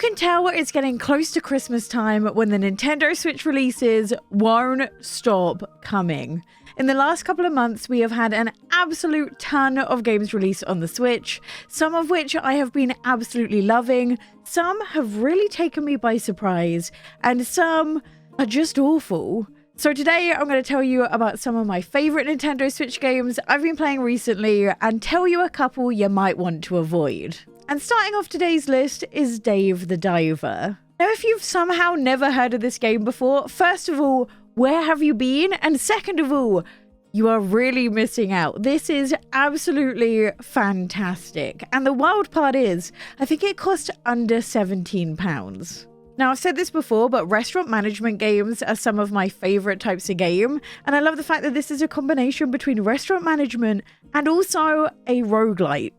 can tell it's getting close to Christmas time when the Nintendo Switch releases won't stop coming. In the last couple of months, we have had an absolute ton of games released on the Switch, some of which I have been absolutely loving, some have really taken me by surprise, and some are just awful. So today I'm going to tell you about some of my favorite Nintendo Switch games I've been playing recently and tell you a couple you might want to avoid. And starting off today's list is Dave the Diver. Now, if you've somehow never heard of this game before, first of all, where have you been? And second of all, you are really missing out. This is absolutely fantastic. And the wild part is, I think it cost under £17. Now, I've said this before, but restaurant management games are some of my favorite types of game. And I love the fact that this is a combination between restaurant management and also a roguelite.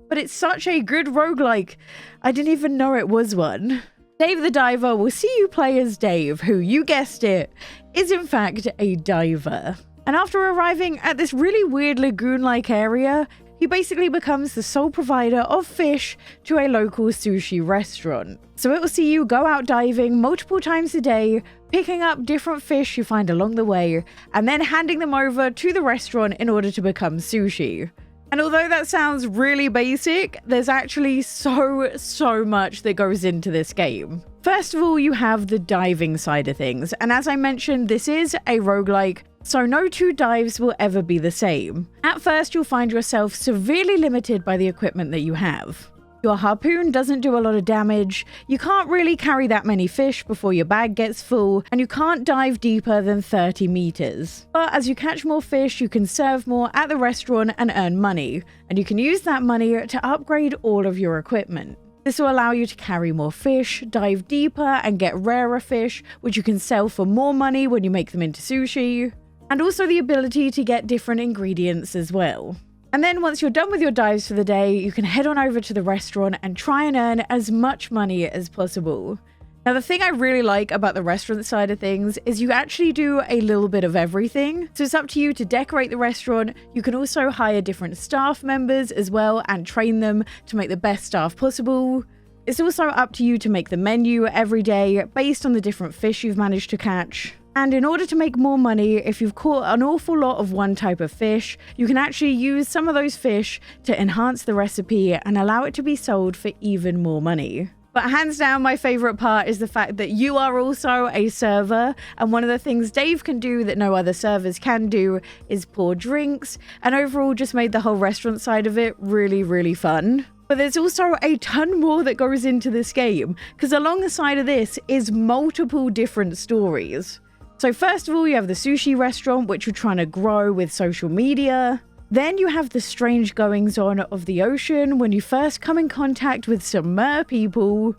But it's such a good roguelike, I didn't even know it was one. Dave the Diver will see you play as Dave, who, you guessed it, is in fact a diver. And after arriving at this really weird lagoon-like area, he basically becomes the sole provider of fish to a local sushi restaurant. So it will see you go out diving multiple times a day, picking up different fish you find along the way, and then handing them over to the restaurant in order to become sushi. And although that sounds really basic, there's actually so much that goes into this game. First of all, you have the diving side of things. And as I mentioned, this is a roguelike, so no two dives will ever be the same. At first, you'll find yourself severely limited by the equipment that you have. Your harpoon doesn't do a lot of damage, you can't really carry that many fish before your bag gets full, and you can't dive deeper than 30 meters. But as you catch more fish, you can serve more at the restaurant and earn money, and you can use that money to upgrade all of your equipment. This will allow you to carry more fish, dive deeper, and get rarer fish, which you can sell for more money when you make them into sushi, and also the ability to get different ingredients as well. And then once you're done with your dives for the day, you can head on over to the restaurant and try and earn as much money as possible. Now, the thing I really like about the restaurant side of things is you actually do a little bit of everything. So it's up to you to decorate the restaurant. You can also hire different staff members as well and train them to make the best staff possible. It's also up to you to make the menu every day based on the different fish you've managed to catch. And in order to make more money, if you've caught an awful lot of one type of fish, you can actually use some of those fish to enhance the recipe and allow it to be sold for even more money. But hands down, my favorite part is the fact that you are also a server, and one of the things Dave can do that no other servers can do is pour drinks, and overall just made the whole restaurant side of it really fun. But there's also a ton more that goes into this game, because along the side of this is multiple different stories. So first of all, you have the sushi restaurant, which you're trying to grow with social media. Then you have the strange goings on of the ocean when you first come in contact with some mer people.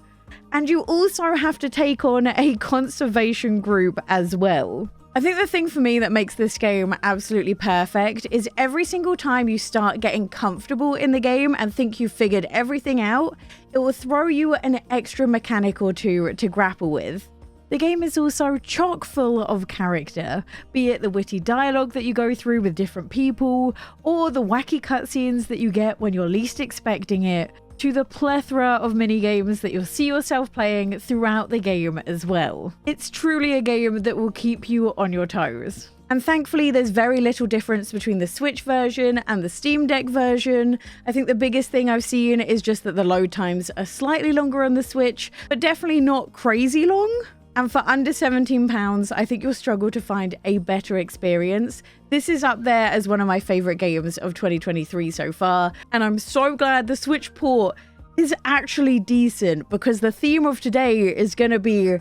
And you also have to take on a conservation group as well. I think the thing for me that makes this game absolutely perfect is every single time you start getting comfortable in the game and think you've figured everything out, it will throw you an extra mechanic or two to grapple with. The game is also chock full of character, be it the witty dialogue that you go through with different people, or the wacky cutscenes that you get when you're least expecting it, to the plethora of minigames that you'll see yourself playing throughout the game as well. It's truly a game that will keep you on your toes. And thankfully, there's very little difference between the Switch version and the Steam Deck version. I think the biggest thing I've seen is just that the load times are slightly longer on the Switch, but definitely not crazy long. And for under £17, I think you'll struggle to find a better experience. This is up there as one of my favorite games of 2023 so far. And I'm so glad the Switch port is actually decent, because the theme of today is going to be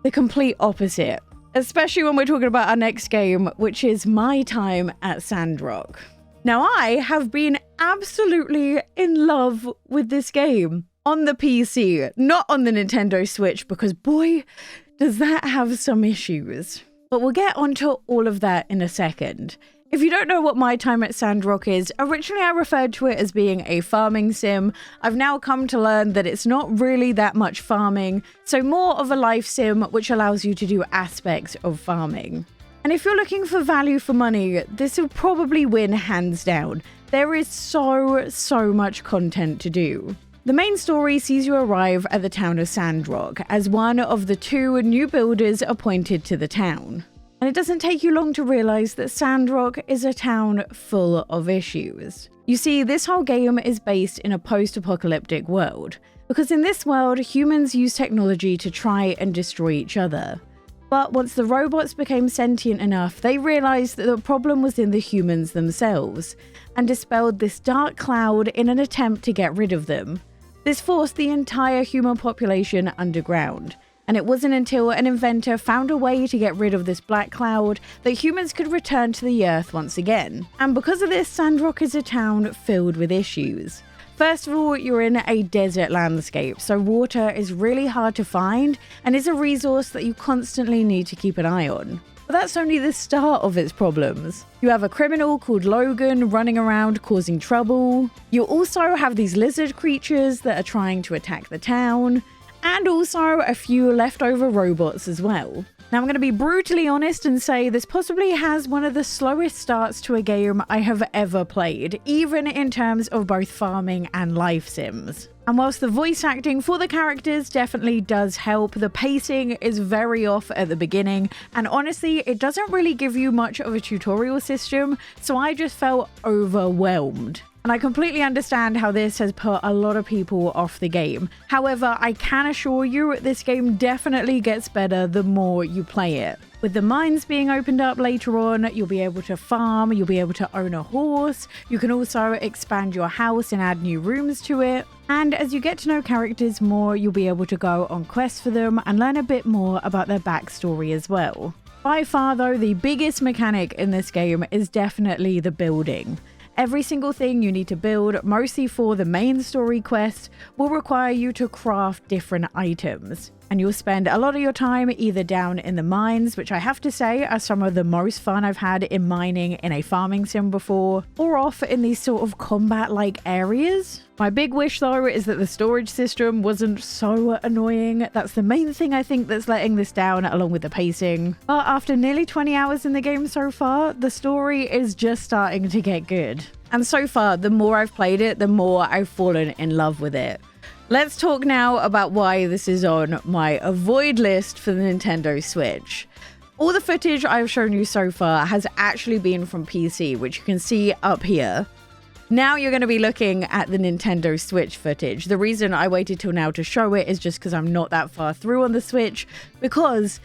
the complete opposite. Especially when we're talking about our next game, which is my time at Sandrock. Now, I have been absolutely in love with this game. On the PC, not on the Nintendo Switch, because boy, does that have some issues. But we'll get onto all of that in a second. If you don't know what my time at Sandrock is, originally I referred to it as being a farming sim. I've now come to learn that it's not really that much farming, so more of a life sim which allows you to do aspects of farming. And if you're looking for value for money, this will probably win hands down. There is so much content to do. The main story sees you arrive at the town of Sandrock as one of the 2 new builders appointed to the town. And it doesn't take you long to realize that Sandrock is a town full of issues. You see, this whole game is based in a post-apocalyptic world, because in this world, humans use technology to try and destroy each other. But once the robots became sentient enough, they realized that the problem was in the humans themselves, and dispelled this dark cloud in an attempt to get rid of them. This forced the entire human population underground. And it wasn't until an inventor found a way to get rid of this black cloud that humans could return to the Earth once again. And because of this, Sandrock is a town filled with issues. First of all, you're in a desert landscape, so water is really hard to find and is a resource that you constantly need to keep an eye on. But that's only the start of its problems. You have a criminal called Logan running around causing trouble. You also have these lizard creatures that are trying to attack the town. And also a few leftover robots as well. Now I'm going to be brutally honest and say this possibly has one of the slowest starts to a game I have ever played, even in terms of both farming and life sims. And whilst the voice acting for the characters definitely does help, the pacing is very off at the beginning, and honestly it doesn't really give you much of a tutorial system, so I just felt overwhelmed. And I completely understand how this has put a lot of people off the game. However, I can assure you this game definitely gets better the more you play it. With the mines being opened up later on, you'll be able to farm, you'll be able to own a horse, you can also expand your house and add new rooms to it. And as you get to know characters more, you'll be able to go on quests for them and learn a bit more about their backstory as well. By far though, the biggest mechanic in this game is definitely the building. Every single thing you need to build, mostly for the main story quest, will require you to craft different items. And you'll spend a lot of your time either down in the mines, which I have to say are some of the most fun I've had in mining in a farming sim before, or off in these sort of combat-like areas. My big wish though is that the storage system wasn't so annoying. That's the main thing I think that's letting this down, along with the pacing. But after nearly 20 hours in the game so far, the story is just starting to get good. And so far, the more I've played it, the more I've fallen in love with it. Let's talk now about why this is on my avoid list for the Nintendo Switch. All the footage I've shown you so far has actually been from PC, which you can see up here. Now you're going to be looking at the Nintendo Switch footage. The reason I waited till now to show it is just because I'm not that far through on the Switch, because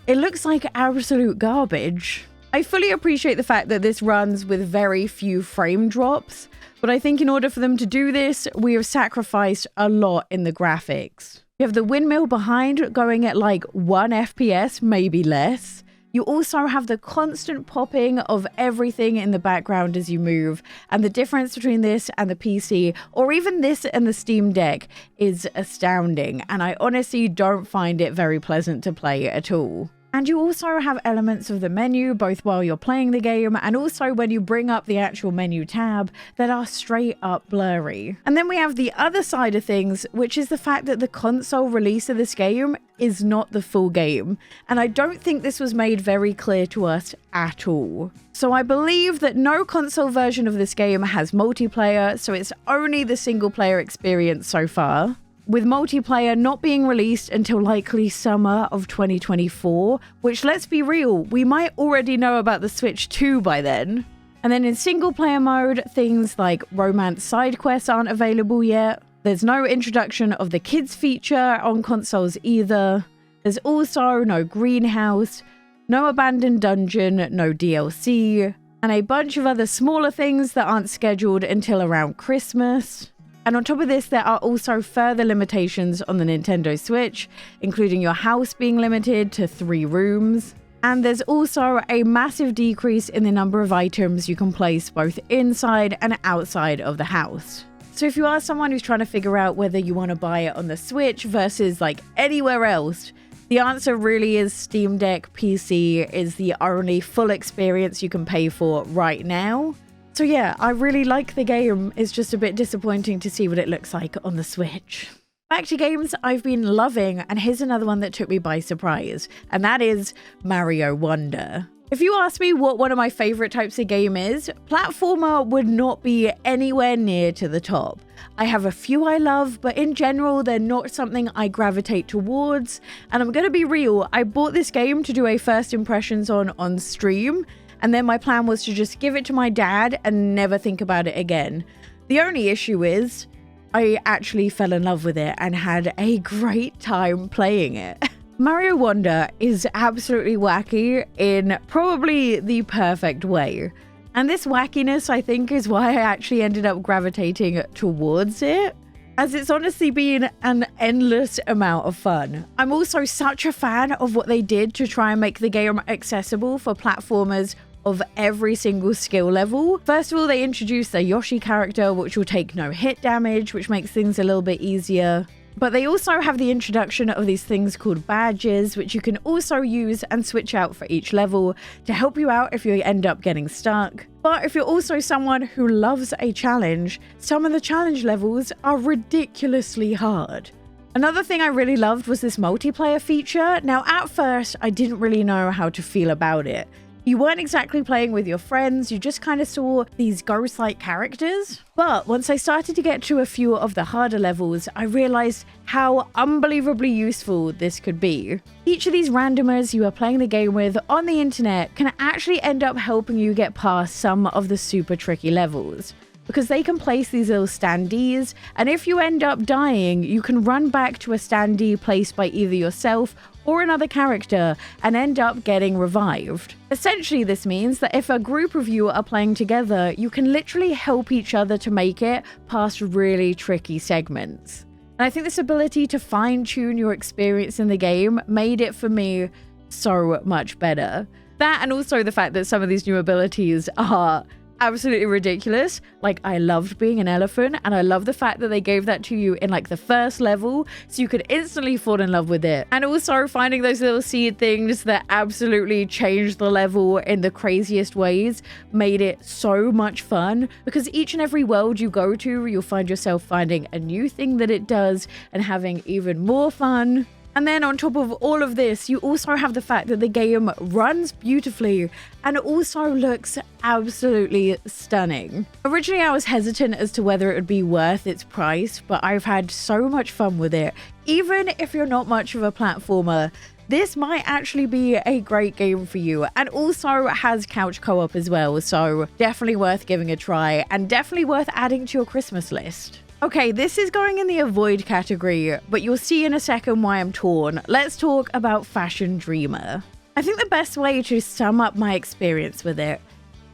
it looks like absolute garbage. I fully appreciate the fact that this runs with very few frame drops, but I think in order for them to do this, we have sacrificed a lot in the graphics. You have the windmill behind going at like 1 FPS, maybe less. You also have the constant popping of everything in the background as you move, and the difference between this and the PC, or even this and the Steam Deck, is astounding, and I honestly don't find it very pleasant to play at all. And you also have elements of the menu, both while you're playing the game and also when you bring up the actual menu tab, that are straight up blurry. And then we have the other side of things, which is the fact that the console release of this game is not the full game. And I don't think this was made very clear to us at all. So I believe that no console version of this game has multiplayer, so it's only the single player experience so far, with multiplayer not being released until likely summer of 2024, which, let's be real, we might already know about the Switch 2 by then. And then in single player mode, things like romance side quests aren't available yet. There's no introduction of the kids feature on consoles either. There's also no greenhouse, no abandoned dungeon, no DLC, and a bunch of other smaller things that aren't scheduled until around Christmas. And on top of this, there are also further limitations on the Nintendo Switch, including your house being limited to 3 rooms. And there's also a massive decrease in the number of items you can place both inside and outside of the house. So if you are someone who's trying to figure out whether you want to buy it on the Switch versus like anywhere else, the answer really is Steam Deck PC is the only full experience you can pay for right now. So yeah, I really like the game. It's just a bit disappointing to see what it looks like on the Switch. Back to games I've been loving, and here's another one that took me by surprise, and that is Mario Wonder. If you ask me what one of my favorite types of game is, platformer would not be anywhere near to the top. I have a few I love, but in general, they're not something I gravitate towards. And I'm gonna be real, I bought this game to do a first impressions on stream, and then my plan was to just give it to my dad and never think about it again. The only issue is, I actually fell in love with it and had a great time playing it. Mario Wonder is absolutely wacky in probably the perfect way. And this wackiness, I think, is why I actually ended up gravitating towards it, as it's honestly been an endless amount of fun. I'm also such a fan of what they did to try and make the game accessible for platformers of every single skill level. First of all, they introduced the Yoshi character, which will take no hit damage, which makes things a little bit easier. But they also have the introduction of these things called badges, which you can also use and switch out for each level to help you out if you end up getting stuck. But if you're also someone who loves a challenge, some of the challenge levels are ridiculously hard. Another thing I really loved was this multiplayer feature. Now, at first, I didn't really know how to feel about it. You weren't exactly playing with your friends, you just kind of saw these ghost-like characters. But once I started to get to a few of the harder levels, I realized how unbelievably useful this could be. Each of these randomers you are playing the game with on the internet can actually end up helping you get past some of the super tricky levels, because they can place these little standees, and if you end up dying, you can run back to a standee placed by either yourself or another character and end up getting revived. Essentially, this means that if a group of you are playing together, you can literally help each other to make it past really tricky segments. And I think this ability to fine-tune your experience in the game made it for me so much better. That, and also the fact that some of these new abilities are absolutely ridiculous. Like, I loved being an elephant, and I love the fact that they gave that to you in like the first level, so you could instantly fall in love with it. And also finding those little seed things that absolutely changed the level in the craziest ways made it so much fun, because each and every world you go to, you'll find yourself finding a new thing that it does and having even more fun. And then on top of all of this, you also have the fact that the game runs beautifully and also looks absolutely stunning. Originally, I was hesitant as to whether it would be worth its price, but I've had so much fun with it. Even if you're not much of a platformer, this might actually be a great game for you, and also has couch co-op as well, so definitely worth giving a try and definitely worth adding to your Christmas list. Okay, this is going in the avoid category, but you'll see in a second why I'm torn. Let's talk about Fashion Dreamer. I think the best way to sum up my experience with it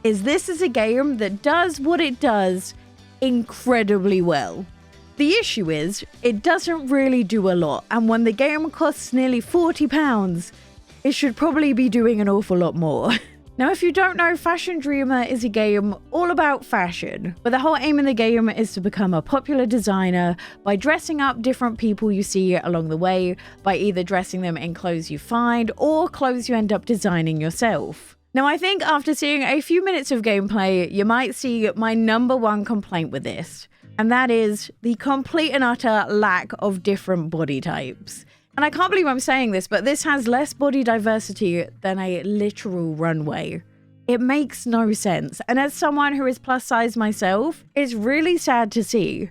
is this is a game that does what it does incredibly well. The issue is, it doesn't really do a lot, and when the game costs nearly £40, it should probably be doing an awful lot more. Now, if you don't know, Fashion Dreamer is a game all about fashion, but the whole aim in the game is to become a popular designer by dressing up different people you see along the way, by either dressing them in clothes you find or clothes you end up designing yourself. Now, I think after seeing a few minutes of gameplay, you might see my number one complaint with this, and that is the complete and utter lack of different body types. And I can't believe I'm saying this, but this has less body diversity than a literal runway. It makes no sense. And as someone who is plus size myself, it's really sad to see.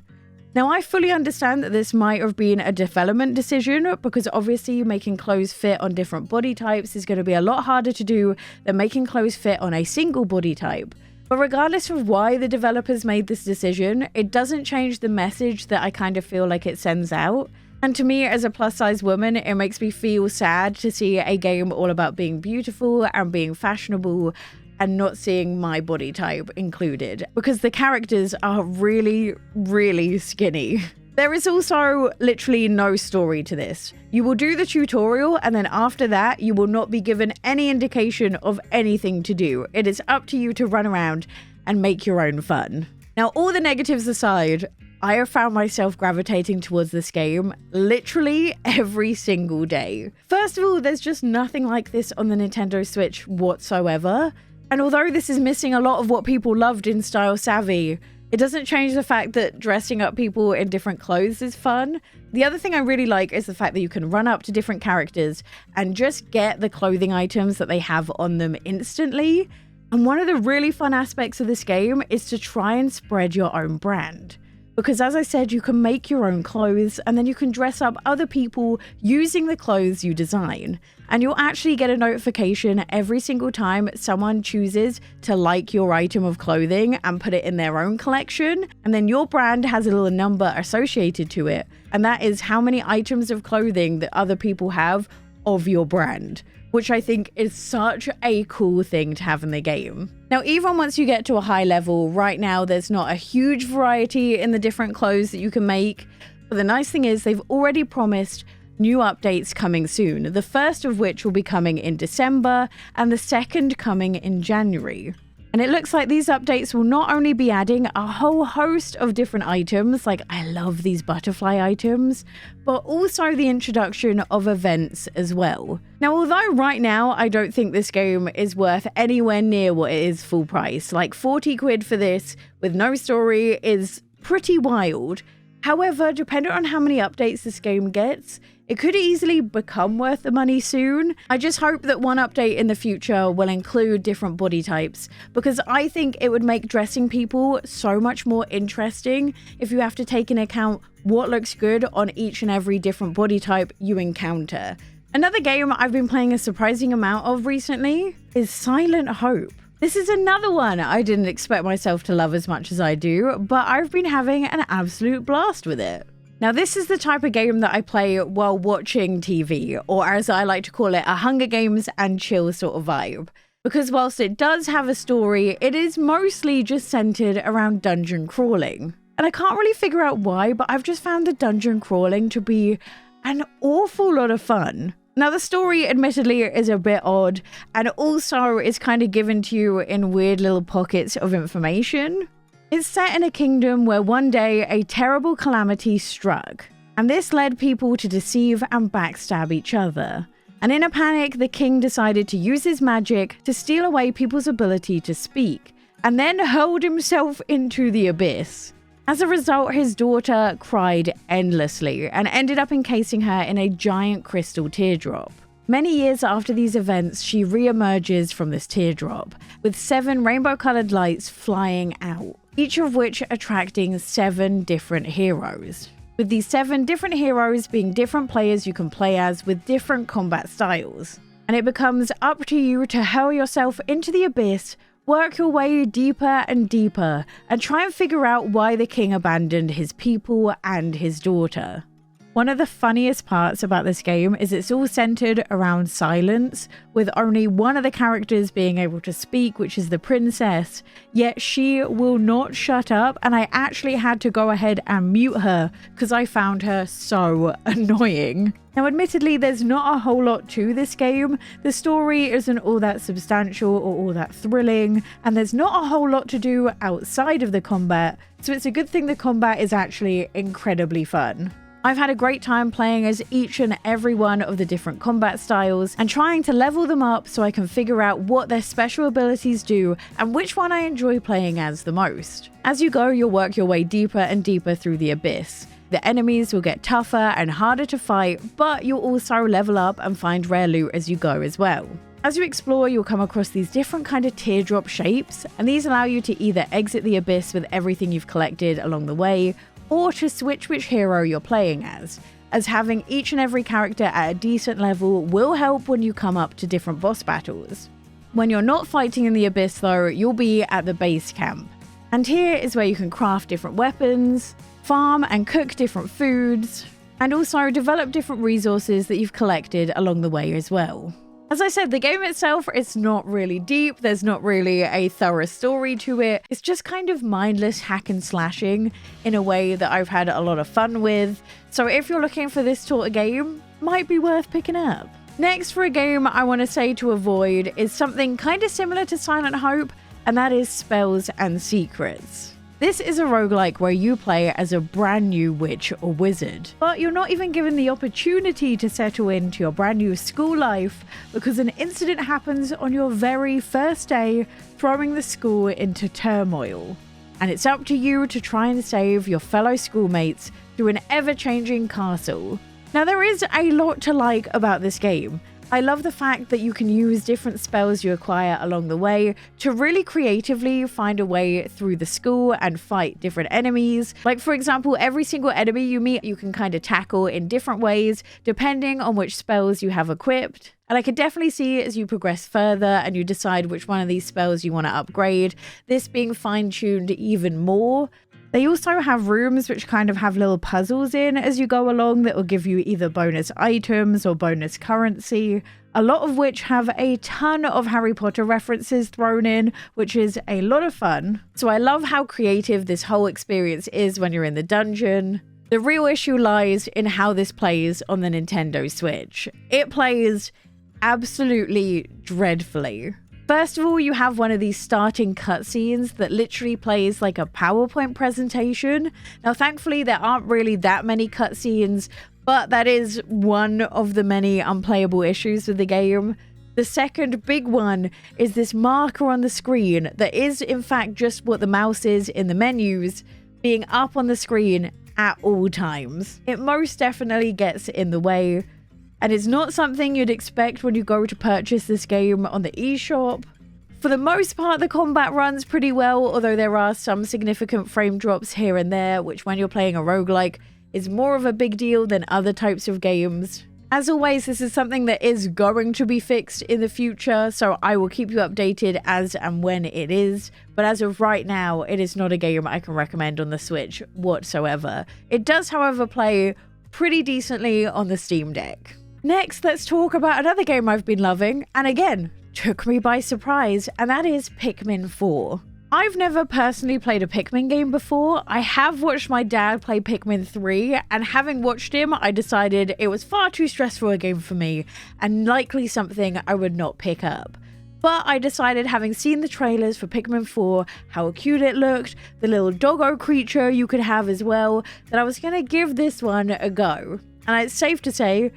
Now, I fully understand that this might have been a development decision, because obviously making clothes fit on different body types is going to be a lot harder to do than making clothes fit on a single body type. But regardless of why the developers made this decision, it doesn't change the message that I kind of feel like it sends out. And to me, as a plus-size woman, it makes me feel sad to see a game all about being beautiful and being fashionable and not seeing my body type included, because the characters are really, really skinny. There is also literally no story to this. You will do the tutorial, and then after that, you will not be given any indication of anything to do. It is up to you to run around and make your own fun. Now, all the negatives aside, I have found myself gravitating towards this game literally every single day. First of all, there's just nothing like this on the Nintendo Switch whatsoever. And although this is missing a lot of what people loved in Style Savvy, It doesn't change the fact that dressing up people in different clothes is fun. The other thing I really like is the fact that you can run up to different characters and just get the clothing items that they have on them instantly. And one of the really fun aspects of this game is to try and spread your own brand. Because as I said, you can make your own clothes and then you can dress up other people using the clothes you design. And you'll actually get a notification every single time someone chooses to like your item of clothing and put it in their own collection. And then your brand has a little number associated to it. And that is how many items of clothing that other people have of your brand, which I think is such a cool thing to have in the game. Now, even once you get to a high level, right now there's not a huge variety in the different clothes that you can make. But the nice thing is they've already promised new updates coming soon, the first of which will be coming in December and the second coming in January. And it looks like these updates will not only be adding a whole host of different items, like I love these butterfly items, but also the introduction of events as well. Now, although right now I don't think this game is worth anywhere near what it is full price, like 40 quid for this with no story is pretty wild. However, depending on how many updates this game gets, it could easily become worth the money soon. I just hope that one update in the future will include different body types, because I think it would make dressing people so much more interesting if you have to take into account what looks good on each and every different body type you encounter. Another game I've been playing a surprising amount of recently is Silent Hope. This is another one I didn't expect myself to love as much as I do, but I've been having an absolute blast with it. Now, this is the type of game that I play while watching TV, or as I like to call it, a Hunger Games and chill sort of vibe. Because whilst it does have a story, it is mostly just centered around dungeon crawling. And I can't really figure out why, but I've just found the dungeon crawling to be an awful lot of fun. Now, the story admittedly is a bit odd, and also is kind of given to you in weird little pockets of information. It's set in a kingdom where one day a terrible calamity struck, and this led people to deceive and backstab each other. And in a panic, the king decided to use his magic to steal away people's ability to speak, and then hurled himself into the abyss. As a result, his daughter cried endlessly and ended up encasing her in a giant crystal teardrop. Many years after these events, she re-emerges from this teardrop, with 7 rainbow-colored lights flying out, each of which attracting 7 different heroes. With these 7 different heroes being different players you can play as with different combat styles. And it becomes up to you to hurl yourself into the abyss, work your way deeper and deeper, and try and figure out why the king abandoned his people and his daughter. One of the funniest parts about this game is it's all centered around silence, with only one of the characters being able to speak, which is the princess, yet she will not shut up, and I actually had to go ahead and mute her because I found her so annoying. Now, admittedly, there's not a whole lot to this game. The story isn't all that substantial or all that thrilling, and there's not a whole lot to do outside of the combat, so it's a good thing the combat is actually incredibly fun. I've had a great time playing as each and every one of the different combat styles and trying to level them up so I can figure out what their special abilities do and which one I enjoy playing as the most. As you go, you'll work your way deeper and deeper through the abyss. The enemies will get tougher and harder to fight, but you'll also level up and find rare loot as you go as well. As you explore, you'll come across these different kind of teardrop shapes, and these allow you to either exit the abyss with everything you've collected along the way, or to switch which hero you're playing as having each and every character at a decent level will help when you come up to different boss battles. When you're not fighting in the abyss though, you'll be at the base camp. And here is where you can craft different weapons, farm and cook different foods, and also develop different resources that you've collected along the way as well. As I said, the game itself is not really deep, there's not really a thorough story to it, it's just kind of mindless hack and slashing in a way that I've had a lot of fun with, so if you're looking for this sort of game, might be worth picking up. Next for a game I want to say to avoid is something kind of similar to Silent Hope, and that is Spells and Secrets. This is a roguelike where you play as a brand new witch or wizard, but you're not even given the opportunity to settle into your brand new school life because an incident happens on your very first day, throwing the school into turmoil. and it's up to you to try and save your fellow schoolmates through an ever-changing castle. Now, there is a lot to like about this game. I love the fact that you can use different spells you acquire along the way to really creatively find a way through the school and fight different enemies. Like, for example, every single enemy you meet, you can kind of tackle in different ways depending on which spells you have equipped. And I can definitely see as you progress further and you decide which one of these spells you want to upgrade, this being fine-tuned even more. They also have rooms which kind of have little puzzles in as you go along that will give you either bonus items or bonus currency, a lot of which have a ton of Harry Potter references thrown in, which is a lot of fun. So I love how creative this whole experience is when you're in the dungeon. The real issue lies in how this plays on the Nintendo Switch. It plays absolutely dreadfully. First of all, you have one of these starting cutscenes that literally plays like a PowerPoint presentation. Now, thankfully, there aren't really that many cutscenes, but that is one of the many unplayable issues with the game. The second big one is this marker on the screen that is, in fact, just what the mouse is in the menus, being up on the screen at all times. It most definitely gets in the way. And it's not something you'd expect when you go to purchase this game on the eShop. For the most part, the combat runs pretty well, although there are some significant frame drops here and there, which when you're playing a roguelike is more of a big deal than other types of games. As always, this is something that is going to be fixed in the future, so I will keep you updated as and when it is. But as of right now, it is not a game I can recommend on the Switch whatsoever. It does, however, play pretty decently on the Steam Deck. Next, let's talk about another game I've been loving, and again, took me by surprise, and that is Pikmin 4. I've never personally played a Pikmin game before. I have watched my dad play Pikmin 3, and having watched him, I decided it was far too stressful a game for me, and likely something I would not pick up. But I decided, having seen the trailers for Pikmin 4, how cute it looked, the little doggo creature you could have as well, that I was going to give this one a go. And it's safe to say,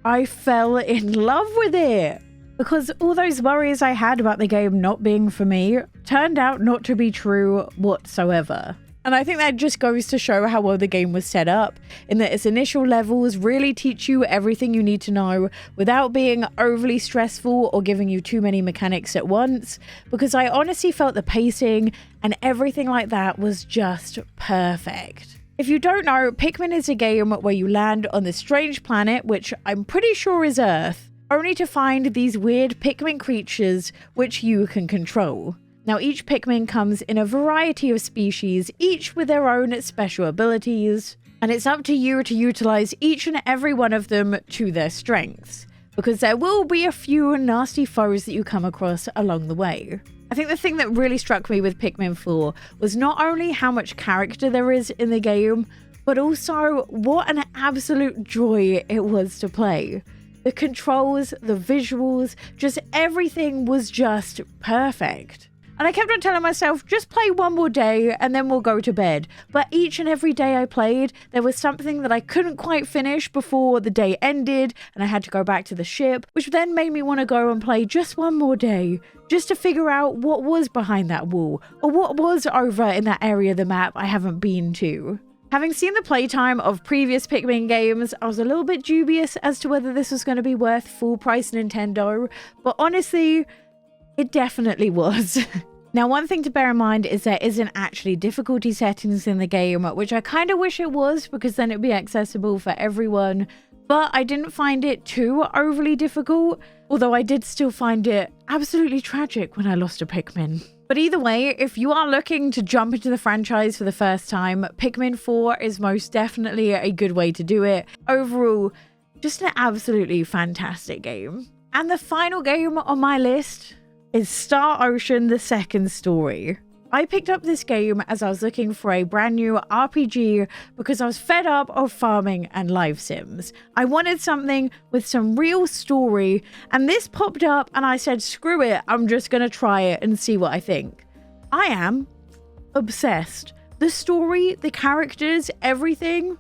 I fell in love with it, because all those worries I had about the game not being for me turned out not to be true whatsoever. And I think that just goes to show how well the game was set up, in that its initial levels really teach you everything you need to know without being overly stressful or giving you too many mechanics at once, because I honestly felt the pacing and everything like that was just perfect. If you don't know, Pikmin is a game where you land on this strange planet, which I'm pretty sure is Earth, only to find these weird Pikmin creatures which you can control. Now, each Pikmin comes in a variety of species, each with their own special abilities, and it's up to you to utilize each and every one of them to their strengths, because there will be a few nasty foes that you come across along the way. I think the thing that really struck me with Pikmin 4 was not only how much character there is in the game, but also what an absolute joy it was to play. The controls, the visuals, just everything was just perfect. And I kept on telling myself, just play one more day and then we'll go to bed. But each and every day I played, there was something that I couldn't quite finish before the day ended and I had to go back to the ship, which then made me want to go and play just one more day, just to figure out what was behind that wall or what was over in that area of the map I haven't been to. Having seen the playtime of previous Pikmin games, I was a little bit dubious as to whether this was going to be worth full price Nintendo, but honestly, it definitely was. Now, one thing to bear in mind is there isn't actually difficulty settings in the game, which I kind of wish it was, because then it'd be accessible for everyone. But I didn't find it too overly difficult, although I did still find it absolutely tragic when I lost a Pikmin. But either way, if you are looking to jump into the franchise for the first time, Pikmin 4 is most definitely a good way to do it. Overall, just an absolutely fantastic game. And the final game on my list is Star Ocean: The Second Story. I picked up this game as I was looking for a brand new RPG because I was fed up of farming and life sims. I wanted something with some real story, and this popped up and I said, screw it, I'm just gonna try it and see what I think. I am obsessed. The story, the characters, everything.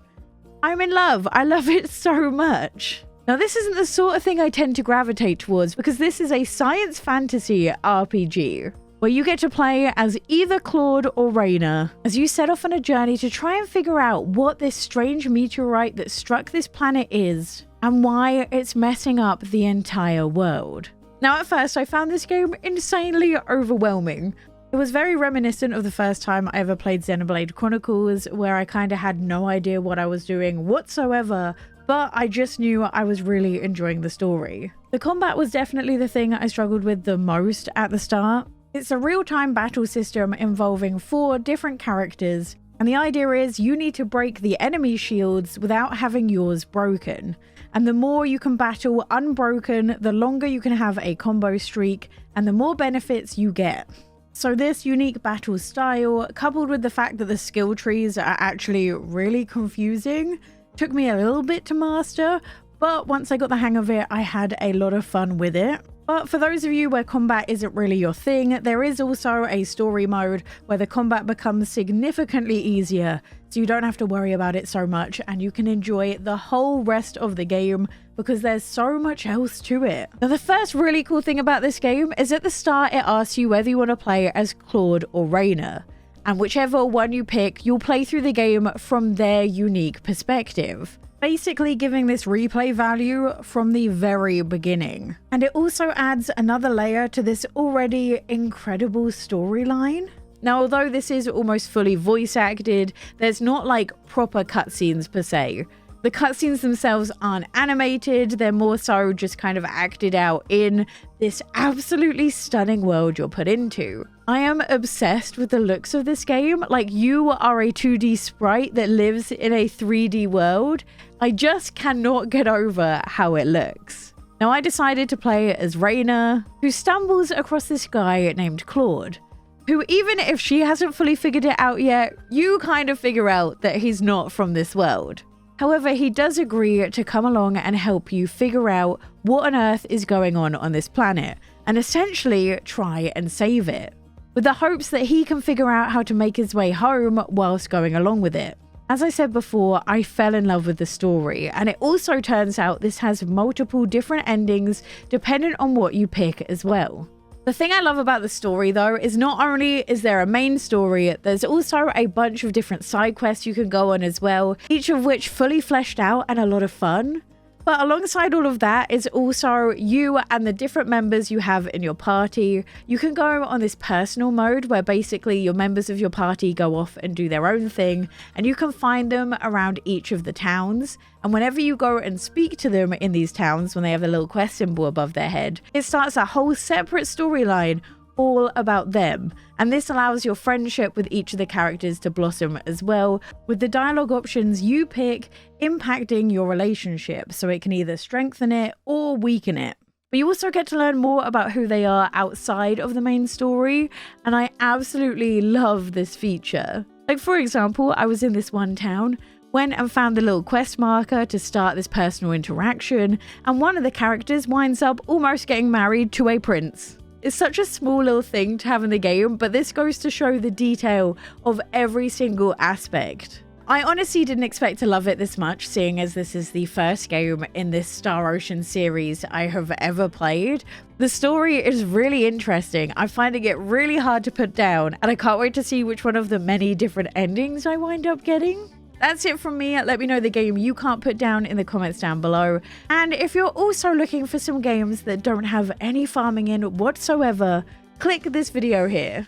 I'm in love. I love it so much. Now, this isn't the sort of thing I tend to gravitate towards because this is a science fantasy RPG. where you get to play as either Claude or Raina as you set off on a journey to try and figure out what this strange meteorite that struck this planet is and why it's messing up the entire world. Now, at first, I found this game insanely overwhelming. It was very reminiscent of the first time I ever played Xenoblade Chronicles, where I kind of had no idea what I was doing whatsoever, but I just knew I was really enjoying the story. The combat was definitely the thing I struggled with the most at the start. It's a real-time battle system involving 4 different characters, and the idea is you need to break the enemy shields without having yours broken. And the more you can battle unbroken, the longer you can have a combo streak, and the more benefits you get. So this unique battle style, coupled with the fact that the skill trees are actually really confusing, took me a little bit to master, but once I got the hang of it, I had a lot of fun with it. But for those of you where combat isn't really your thing, there is also a story mode where the combat becomes significantly easier, so you don't have to worry about it so much and you can enjoy the whole rest of the game because there's so much else to it. Now, the first really cool thing about this game is at the start it asks you whether you want to play as Claude or Raina, and whichever one you pick, you'll play through the game from their unique perspective, basically giving this replay value from the very beginning. And it also adds another layer to this already incredible storyline. Now, although this is almost fully voice acted, there's not like proper cutscenes per se. The cutscenes themselves aren't animated, they're more so just kind of acted out in this absolutely stunning world you're put into. I am obsessed with the looks of this game. Like, you are a 2D sprite that lives in a 3D world. I just cannot get over how it looks. Now, I decided to play as Raina, who stumbles across this guy named Claude, who, even if she hasn't fully figured it out yet, you kind of figure out that he's not from this world. However, he does agree to come along and help you figure out what on earth is going on this planet, and essentially try and save it, with the hopes that he can figure out how to make his way home whilst going along with it. As I said before, I fell in love with the story, and it also turns out this has multiple different endings dependent on what you pick as well. The thing I love about the story, though, is not only is there a main story, there's also a bunch of different side quests you can go on as well, each of which fully fleshed out and a lot of fun. But alongside all of that is also you and the different members you have in your party. You can go on this personal mode where basically your members of your party go off and do their own thing, and you can find them around each of the towns. And whenever you go and speak to them in these towns, when they have a little quest symbol above their head, it starts a whole separate storyline all about them. And this allows your friendship with each of the characters to blossom as well, with the dialogue options you pick impacting your relationship, so it can either strengthen it or weaken it. But you also get to learn more about who they are outside of the main story, and I absolutely love this feature. Like, for example, I was in this one town, went and found the little quest marker to start this personal interaction, and one of the characters winds up almost getting married to a prince. It's such a small little thing to have in the game, but this goes to show the detail of every single aspect. I honestly didn't expect to love it this much, seeing as this is the first game in this Star Ocean series I have ever played. The story is really interesting. I'm finding it really hard to put down, and I can't wait to see which one of the many different endings I wind up getting. That's it from me. Let me know the game you can't put down in the comments down below. And if you're also looking for some games that don't have any farming in whatsoever, click this video here.